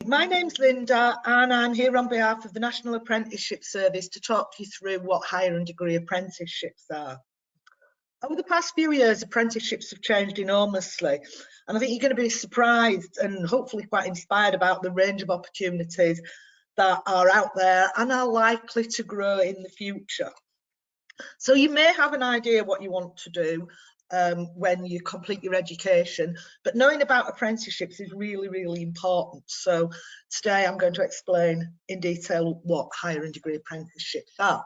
my name's Linda and I'm here on behalf of the National Apprenticeship Service to talk you through what higher and degree apprenticeships are. Over the past few years, apprenticeships have changed enormously, and I think you're going to be surprised and hopefully quite inspired about the range of opportunities that are out there and are likely to grow in the future. So you may have an idea what you want to do when you complete your education, but knowing about apprenticeships is really important. So today I'm going to explain in detail what higher and degree apprenticeships are.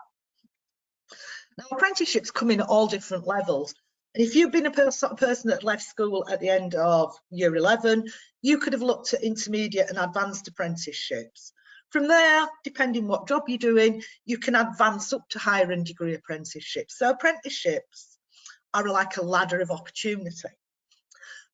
Now, apprenticeships come in at all different levels, and if you've been a sort of person that left school at the end of year 11, you could have looked at intermediate and advanced apprenticeships. From there, depending what job you're doing, you can advance up to higher and degree apprenticeships. So apprenticeships are like a ladder of opportunity.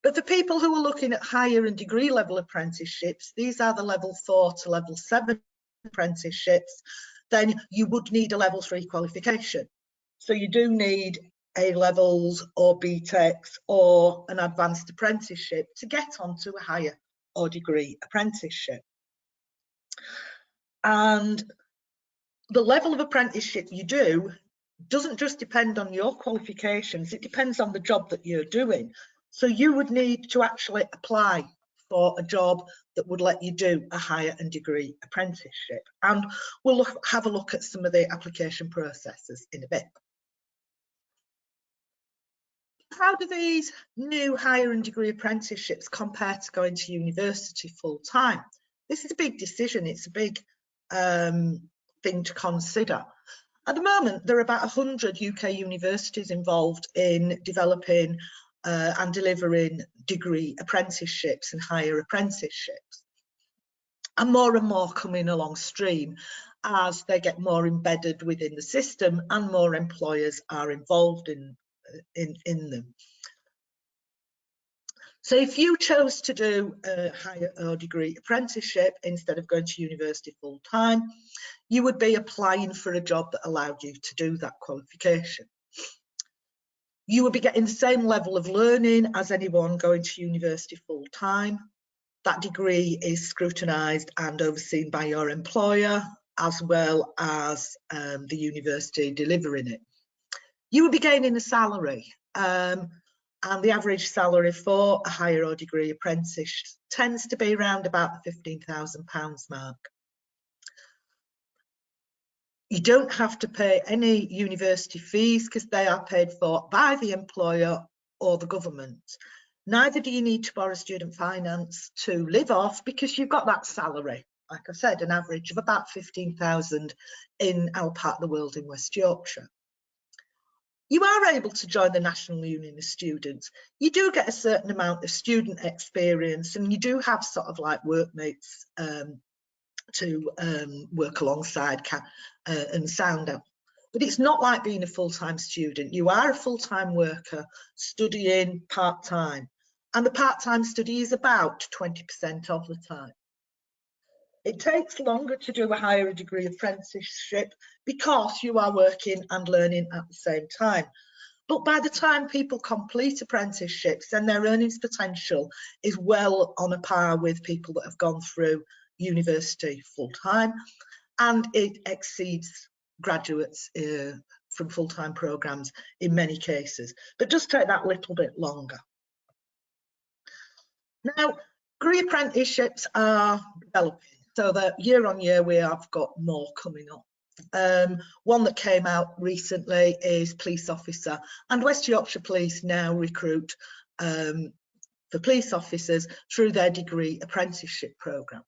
But for people who are looking at higher and degree level apprenticeships, these are the level 4 to level 7 apprenticeships, then you would need a level 3 qualification. So you do need A levels or BTECs or an advanced apprenticeship to get onto a higher or degree apprenticeship. And the level of apprenticeship you do doesn't just depend on your qualifications, it depends on the job that you're doing. So you would need to actually apply for a job that would let you do a higher and degree apprenticeship. And we'll have a look at some of the application processes in a bit. How do these new higher and degree apprenticeships compare to going to university full time? This is a big decision, it's a big thing to consider. At the moment, there are about 100 UK universities involved in developing and delivering degree apprenticeships and higher apprenticeships. And more coming along stream as they get more embedded within the system and more employers are involved in them. So if you chose to do a higher or degree apprenticeship instead of going to university full time, you would be applying for a job that allowed you to do that qualification. You would be getting the same level of learning as anyone going to university full time. That degree is scrutinised and overseen by your employer as well as the university delivering it. You would be gaining a salary. And the average salary for a higher or degree apprentice tends to be around about the £15,000 mark. You don't have to pay any university fees because they are paid for by the employer or the government. Neither do you need to borrow student finance to live off because you've got that salary. Like I said, an average of about 15,000 in our part of the world in West Yorkshire. You are able to join the National Union of Students. You do get a certain amount of student experience and you do have sort of like workmates to work alongside and sound out. But it's not like being a full-time student. You are a full-time worker studying part-time, and the part-time study is about 20% of the time. It takes longer to do a higher degree apprenticeship because you are working and learning at the same time. But by the time people complete apprenticeships, then their earnings potential is well on a par with people that have gone through university full-time, and it exceeds graduates from full-time programmes in many cases, but does take that little bit longer. Now, degree apprenticeships are developing. So that year on year we have got more coming up. One that came out recently is police officer, and West Yorkshire Police now recruit for police officers through their degree apprenticeship programme.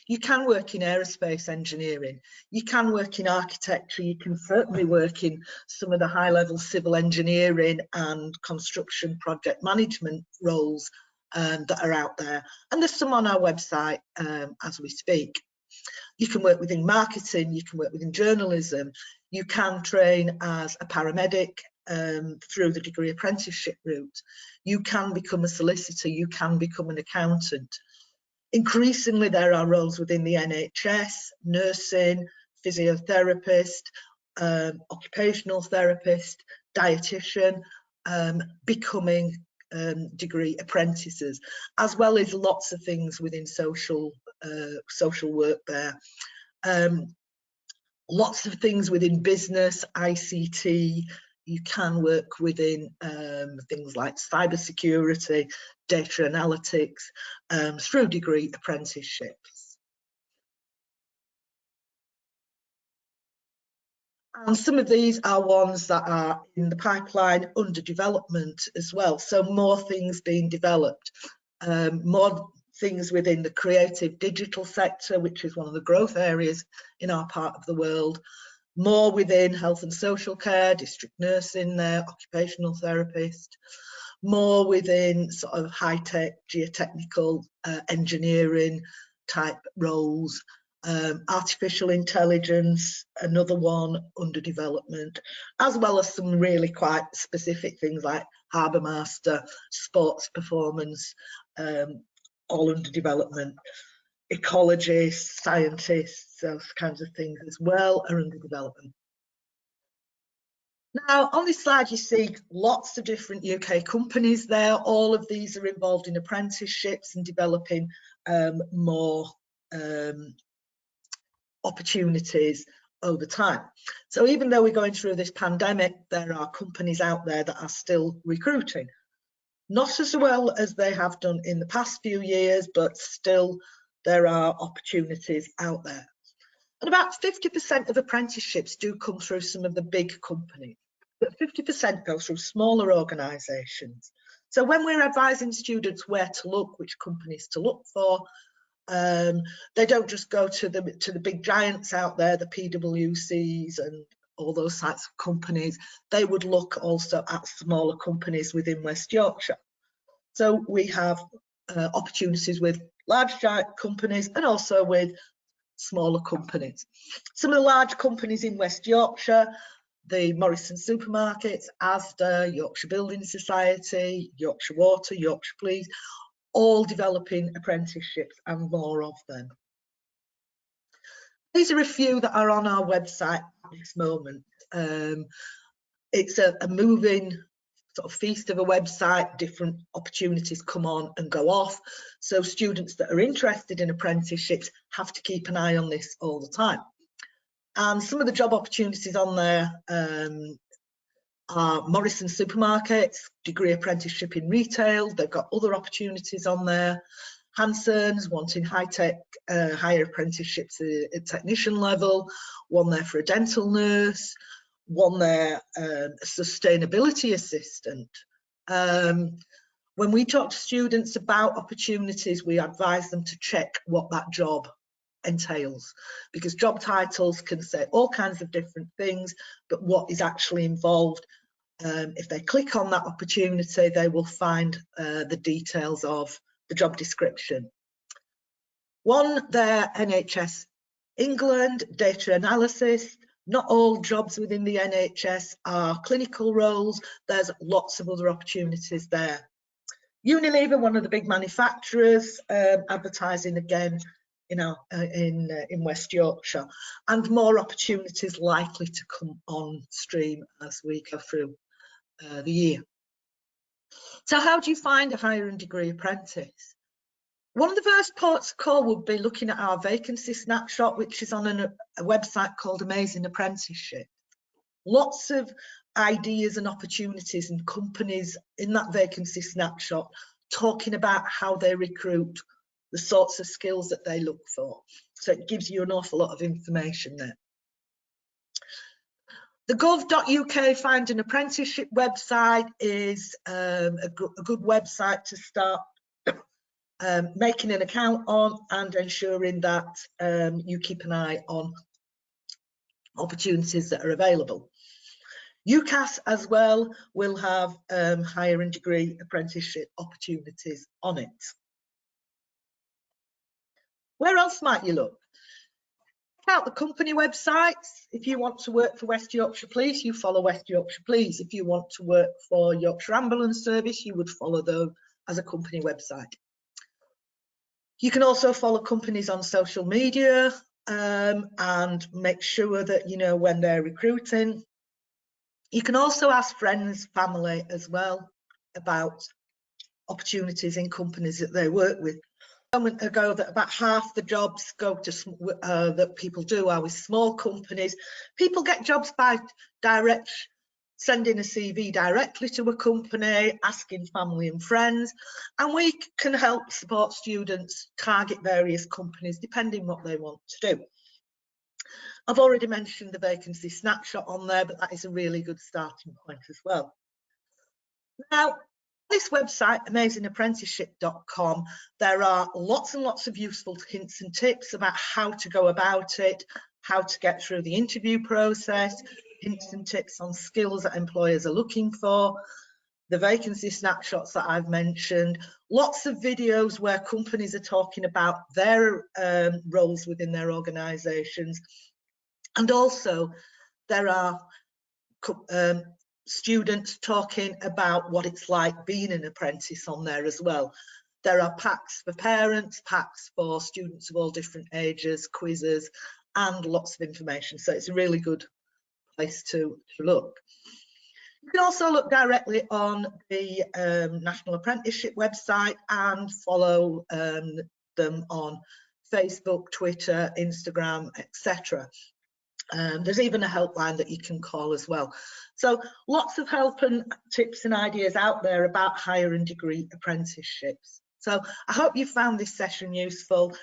You can work in aerospace engineering, you can work in architecture, you can certainly work in some of the high level civil engineering and construction project management roles that are out there, and there's some on our website as we speak. You can work within marketing, you can work within journalism, you can train as a paramedic through the degree apprenticeship route, you can become a solicitor, you can become an accountant. Increasingly there are roles within the NHS, nursing, physiotherapist, occupational therapist, dietitian, becoming degree apprentices, as well as lots of things within social social work there. Lots of things within business, ICT. You can work within things like cybersecurity, data analytics, through degree apprenticeships. And some of these are ones that are in the pipeline under development as well. So more things being developed, more things within the creative digital sector, which is one of the growth areas in our part of the world, more within health and social care, district nursing there, occupational therapist, more within sort of high-tech, geotechnical, engineering type roles, artificial intelligence, another one under development, as well as some really quite specific things like harbour master, sports performance, all under development. Ecologists, scientists, those kinds of things as well are under development. Now, on this slide, you see lots of different UK companies there. All of these are involved in apprenticeships and developing more opportunities over time. So even though we're going through this pandemic, there are companies out there that are still recruiting. Not as well as they have done in the past few years, but still there are opportunities out there. And about 50% of apprenticeships do come through some of the big companies, but 50% go through smaller organisations. So when we're advising students where to look, which companies to look for, they don't just go to the big giants out there, the PwCs and all those types of companies. They would look also at smaller companies within West Yorkshire. So we have opportunities with large giant companies and also with smaller companies. Some of the large companies in West Yorkshire, the Morrison supermarkets, Asda, Yorkshire Building Society, Yorkshire Water, Yorkshire Police, all developing apprenticeships and more of them. These are a few that are on our website at this moment. It's a moving sort of feast of a website. Different opportunities come on and go off. So students that are interested in apprenticeships have to keep an eye on this all the time. And some of the job opportunities on there are Morrison supermarkets, degree apprenticeship in retail. They've got other opportunities on there. Hanson's wanting high-tech, higher apprenticeships at technician level, one there for a dental nurse, one there, a sustainability assistant. When we talk to students about opportunities, we advise them to check what that job entails, because job titles can say all kinds of different things, but what is actually involved, if they click on that opportunity, they will find the details of the job description. One there, NHS England, data analysis. Not all jobs within the NHS are clinical roles. There's lots of other opportunities there. Unilever, one of the big manufacturers, advertising again, you know, in West Yorkshire, and more opportunities likely to come on stream as we go through the year. So how do you find a higher and degree apprentice? One of the first ports of call would be looking at our vacancy snapshot, which is on a website called Amazing Apprenticeship. Lots of ideas and opportunities and companies in that vacancy snapshot talking about how they recruit, the sorts of skills that they look for. So it gives you an awful lot of information there. The gov.uk Find an Apprenticeship website is a good website to start making an account on and ensuring that you keep an eye on opportunities that are available. UCAS as well will have higher and degree apprenticeship opportunities on it. Where else might you look? Check out the company websites. If you want to work for West Yorkshire Police, you follow West Yorkshire Police. If you want to work for Yorkshire Ambulance Service, you would follow them as a company website. You can also follow companies on social media and make sure that you know when they're recruiting. You can also ask friends, family as well about opportunities in companies that they work with. a moment ago that about half the jobs go to that people do are with small companies. People get jobs by sending a CV directly to a company, asking family and friends, and we can help support students target various companies depending what they want to do. I've already mentioned the vacancy snapshot on there, but that is a really good starting point as well. Now, this website, amazingapprenticeship.com, there are lots and lots of useful hints and tips about how to go about it, how to get through the interview process, hints and tips on skills that employers are looking for, the vacancy snapshots that I've mentioned, lots of videos where companies are talking about their roles within their organisations, and also there are students talking about what it's like being an apprentice on there as well. There are packs for parents, packs for students of all different ages, quizzes, and lots of information. So it's a really good place to look. You can also look directly on the National Apprenticeship website and follow them on Facebook, Twitter, Instagram, etc. There's even a helpline that you can call as well. So lots of help and tips and ideas out there about higher and degree apprenticeships. So I hope you found this session useful.